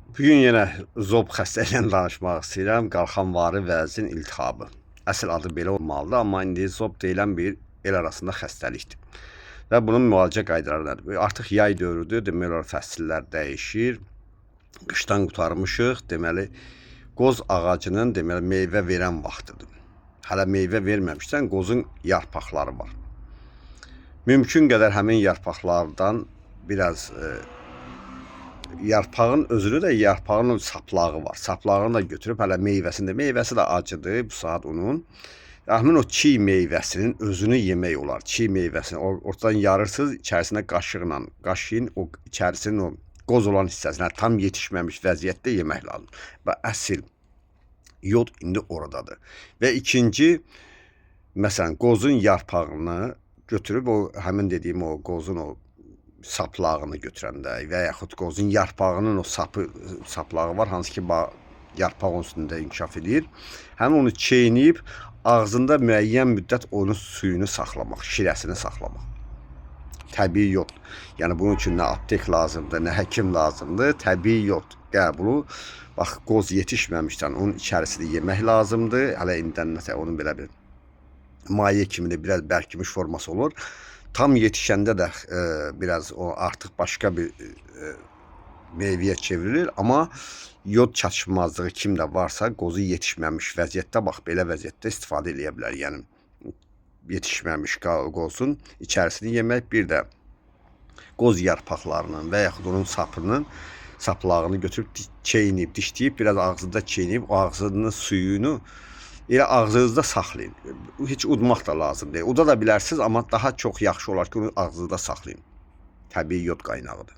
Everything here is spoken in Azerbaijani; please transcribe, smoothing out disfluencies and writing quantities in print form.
Bugün yenə zob xəstəliyindən danışmaq istəyirəm. Qalxanvari vəzin iltihabı. Əsl adı belə olmalıdır, amma indi zob deyilən bir el arasında xəstəlikdir. Və bunun müalicə qaydaları nədir? Artıq yay dövrüdür, deməli olar fəsillər dəyişir. Qışdan qurtarmışıq, deməli qoz ağacının deməli meyvə verən vaxtıdır. Hələ meyvə verməmişsən, qozun yarpaqları var. Mümkün qədər həmin yarpaqlardan biraz yarpağın özünü də yarpağın saplağı var. Saplağını da götürüb hələ meyvəsində. Meyvəsi də acıdır bu saat onun. Həmin o çiy meyvəsinin özünü yemək olar. Çiy meyvəsini ortadan yarırsınız, içərisinə qaşıqla qaşıyın, o içərisinin o qoz olan hissəsini tam yetişməmiş vəziyyətdə yemək lazım. Və əsl yod indi oradadır. Və ikinci, məsələn, qozun yarpağını götürüb o həmin dediyim o qozun o saplağını götürəndə və yaxud qozun yarpağının o saplağı var, hansı ki yarpaq onun üstündə inkişaf edir. Həmin onu çeynəyib ağzında müəyyən müddət onun suyunu saxlamaq, şirəsini saxlamaq. Təbii yod. Yəni bunun üçün nə aptek lazımdır, nə həkim lazımdır. Təbii yod qəbulu. Bax, qoz yetişməmişdən onun içərisini yemək lazımdır. Hələ indidən nəsə onun belə bir maye kimi də biraz bərkimiş forması olur. Tam yetişəndə də biraz o artıq başqa bir meyvəyə çevrilir. Amma yod çatışmazlığı kimdə varsa qozu yetişməmiş vəziyyətdə bax belə vəziyyətdə istifadə edə bilər. Yəni yetişməmiş qozun içərisini yemək, bir də qoz yarpaqlarının və yaxud onun saplağını götürüb çeynəyib, dişləyib, biraz ağzında çeynəyib, o ağzının suyunu elə ağzınızda saxlayın. Heç udmaq da lazım deyil. Uda da bilərsiniz, amma daha çox yaxşı olar ki, onu ağzınızda saxlayın. Təbii yod qaynağıdır.